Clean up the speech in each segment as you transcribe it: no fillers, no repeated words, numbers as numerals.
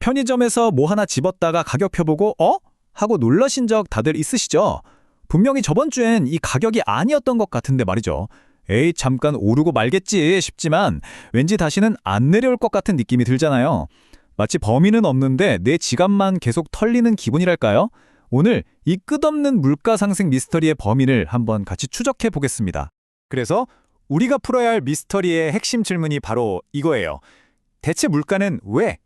편의점에서 뭐 하나 집었다가 가격표 보고 어? 하고 놀라신 적 다들 있으시죠? 분명히 저번 주엔 이 가격이 아니었던 것 같은데 말이죠. 에이 잠깐 오르고 말겠지 싶지만 왠지 다시는 안 내려올 것 같은 느낌이 들잖아요. 마치 범인은 없는데 내 지갑만 계속 털리는 기분이랄까요? 오늘 이 끝없는 물가 상승 미스터리의 범인을 한번 같이 추적해 보겠습니다. 그래서 우리가 풀어야 할 미스터리의 핵심 질문이 바로 이거예요. 대체 물가는 왜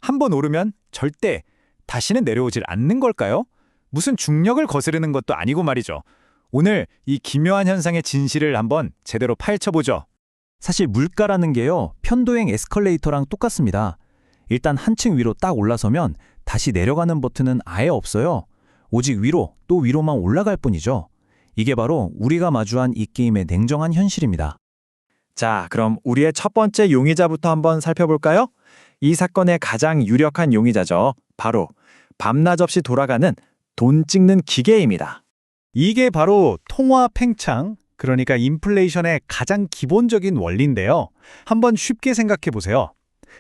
한 번 오르면 절대 다시는 내려오질 않는 걸까요? 무슨 중력을 거스르는 것도 아니고 말이죠. 오늘 이 기묘한 현상의 진실을 한번 제대로 파헤쳐보죠. 사실 물가라는 게요, 편도행 에스컬레이터랑 똑같습니다. 일단 한층 위로 딱 올라서면 다시 내려가는 버튼은 아예 없어요. 오직 위로 또 위로만 올라갈 뿐이죠. 이게 바로 우리가 마주한 이 게임의 냉정한 현실입니다. 자, 그럼 우리의 첫 번째 용의자부터 한번 살펴볼까요? 이 사건의 가장 유력한 용의자죠. 바로 밤낮 없이 돌아가는 돈 찍는 기계입니다. 이게 바로 통화 팽창, 그러니까 인플레이션의 가장 기본적인 원리인데요. 한번 쉽게 생각해 보세요.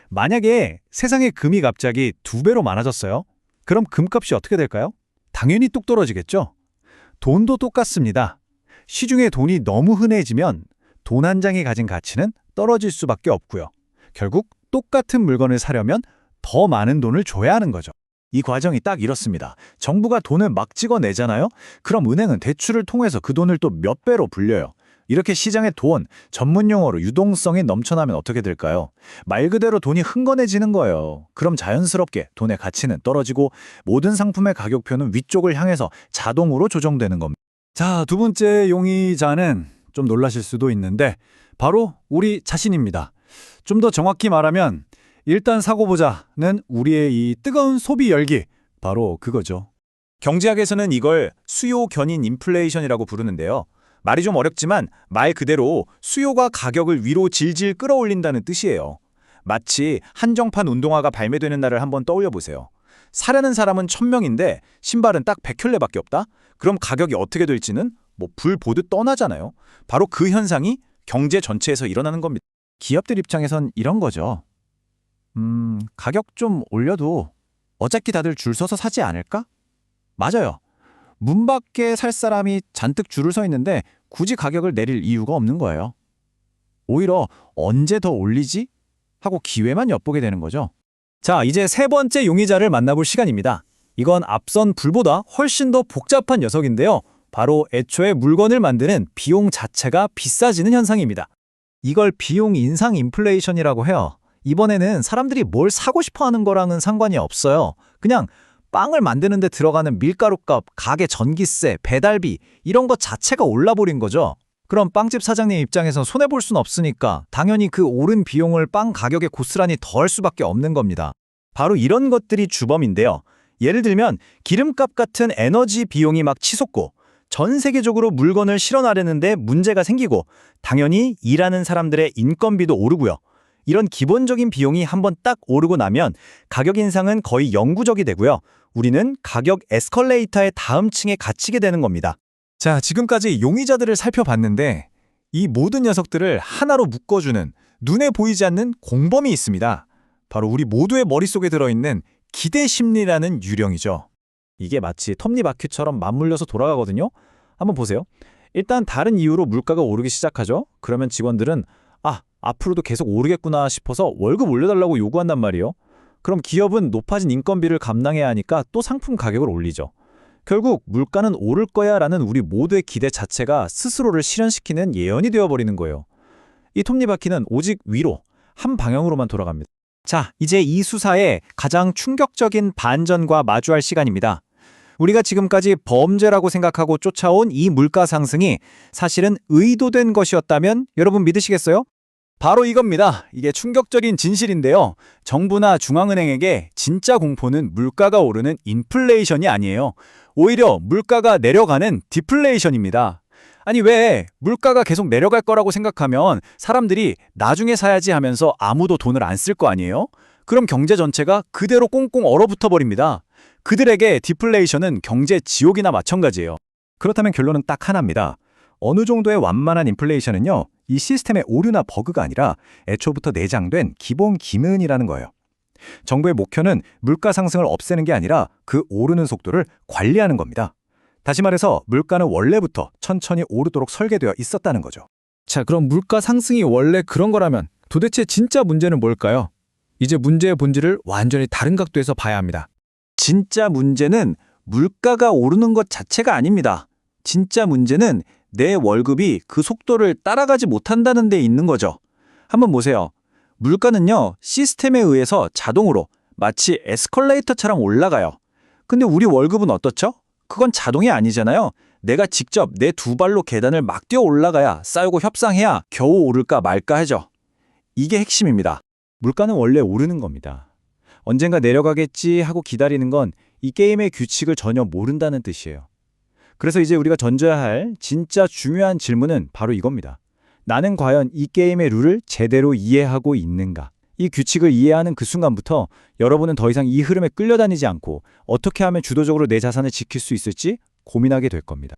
만약에 세상에 금이 갑자기 2배로 많아졌어요. 그럼 금값이 어떻게 될까요? 당연히 뚝 떨어지겠죠. 돈도 똑같습니다. 시중에 돈이 너무 흔해지면 돈 한 장이 가진 가치는 떨어질 수밖에 없고요. 결국 똑같은 물건을 사려면 더 많은 돈을 줘야 하는 거죠. 이 과정이 딱 이렇습니다. 정부가 돈을 막 찍어내잖아요? 그럼 은행은 대출을 통해서 그 돈을 또 몇 배로 불려요. 이렇게 시장의 돈, 전문 용어로 유동성이 넘쳐나면 어떻게 될까요? 말 그대로 돈이 흥건해지는 거예요. 그럼 자연스럽게 돈의 가치는 떨어지고 모든 상품의 가격표는 위쪽을 향해서 자동으로 조정되는 겁니다. 자, 두 번째 용의자는 좀 놀라실 수도 있는데 바로 우리 자신입니다. 좀 더 정확히 말하면 일단 사고 보자는 우리의 이 뜨거운 소비 열기, 바로 그거죠. 경제학에서는 이걸 수요 견인 인플레이션이라고 부르는데요. 말이 좀 어렵지만 말 그대로 수요가 가격을 위로 질질 끌어올린다는 뜻이에요. 마치 한정판 운동화가 발매되는 날을 한번 떠올려 보세요. 사려는 사람은 1000명인데 신발은 딱 100켤레밖에 없다? 그럼 가격이 어떻게 될지는 뭐 불 보듯 떠나잖아요. 바로 그 현상이 경제 전체에서 일어나는 겁니다. 기업들 입장에선 이런 거죠. 가격 좀 올려도 어차피 다들 줄 서서 사지 않을까? 맞아요. 문 밖에 살 사람이 잔뜩 줄을 서 있는데 굳이 가격을 내릴 이유가 없는 거예요. 오히려 언제 더 올리지? 하고 기회만 엿보게 되는 거죠. 자, 이제 세 번째 용의자를 만나볼 시간입니다. 이건 앞선 불보다 훨씬 더 복잡한 녀석인데요. 바로 애초에 물건을 만드는 비용 자체가 비싸지는 현상입니다. 이걸 비용 인상 인플레이션이라고 해요. 이번에는 사람들이 뭘 사고 싶어 하는 거랑은 상관이 없어요. 그냥 빵을 만드는 데 들어가는 밀가루값, 가게 전기세, 배달비 이런 것 자체가 올라버린 거죠. 그럼 빵집 사장님 입장에서 손해볼 순 없으니까 당연히 그 오른 비용을 빵 가격에 고스란히 더할 수밖에 없는 겁니다. 바로 이런 것들이 주범인데요. 예를 들면 기름값 같은 에너지 비용이 막 치솟고 전 세계적으로 물건을 실어나르는데 문제가 생기고 당연히 일하는 사람들의 인건비도 오르고요. 이런 기본적인 비용이 한번 딱 오르고 나면 가격 인상은 거의 영구적이 되고요. 우리는 가격 에스컬레이터의 다음 층에 갇히게 되는 겁니다. 자, 지금까지 용의자들을 살펴봤는데 이 모든 녀석들을 하나로 묶어주는 눈에 보이지 않는 공범이 있습니다. 바로 우리 모두의 머릿속에 들어있는 기대 심리라는 유령이죠. 이게 마치 톱니바퀴처럼 맞물려서 돌아가거든요. 한번 보세요. 일단 다른 이유로 물가가 오르기 시작하죠. 그러면 직원들은 앞으로도 계속 오르겠구나 싶어서 월급 올려달라고 요구한단 말이에요. 그럼 기업은 높아진 인건비를 감당해야 하니까 또 상품 가격을 올리죠. 결국 물가는 오를 거야 라는 우리 모두의 기대 자체가 스스로를 실현시키는 예언이 되어버리는 거예요. 이 톱니바퀴는 오직 위로, 한 방향으로만 돌아갑니다. 자, 이제 이 수사의 가장 충격적인 반전과 마주할 시간입니다. 우리가 지금까지 범죄라고 생각하고 쫓아온 이 물가 상승이 사실은 의도된 것이었다면 여러분 믿으시겠어요? 바로 이겁니다. 이게 충격적인 진실인데요. 정부나 중앙은행에게 진짜 공포는 물가가 오르는 인플레이션이 아니에요. 오히려 물가가 내려가는 디플레이션입니다. 아니 왜 물가가 계속 내려갈 거라고 생각하면 사람들이 나중에 사야지 하면서 아무도 돈을 안 쓸 거 아니에요? 그럼 경제 전체가 그대로 꽁꽁 얼어붙어 버립니다. 그들에게 디플레이션은 경제 지옥이나 마찬가지예요. 그렇다면 결론은 딱 하나입니다. 어느 정도의 완만한 인플레이션은요, 이 시스템의 오류나 버그가 아니라 애초부터 내장된 기본 기능이라는 거예요. 정부의 목표는 물가 상승을 없애는 게 아니라 그 오르는 속도를 관리하는 겁니다. 다시 말해서 물가는 원래부터 천천히 오르도록 설계되어 있었다는 거죠. 자, 그럼 물가 상승이 원래 그런 거라면 도대체 진짜 문제는 뭘까요? 이제 문제의 본질을 완전히 다른 각도에서 봐야 합니다. 진짜 문제는 물가가 오르는 것 자체가 아닙니다. 진짜 문제는 내 월급이 그 속도를 따라가지 못한다는 데 있는 거죠. 한번 보세요. 물가는요, 시스템에 의해서 자동으로 마치 에스컬레이터처럼 올라가요. 근데 우리 월급은 어떻죠? 그건 자동이 아니잖아요. 내가 직접 내 두 발로 계단을 막 뛰어 올라가야 쌓이고 협상해야 겨우 오를까 말까 하죠. 이게 핵심입니다. 물가는 원래 오르는 겁니다. 언젠가 내려가겠지 하고 기다리는 건 이 게임의 규칙을 전혀 모른다는 뜻이에요. 그래서 이제 우리가 던져야 할 진짜 중요한 질문은 바로 이겁니다. 나는 과연 이 게임의 룰을 제대로 이해하고 있는가? 이 규칙을 이해하는 그 순간부터 여러분은 더 이상 이 흐름에 끌려다니지 않고 어떻게 하면 주도적으로 내 자산을 지킬 수 있을지 고민하게 될 겁니다.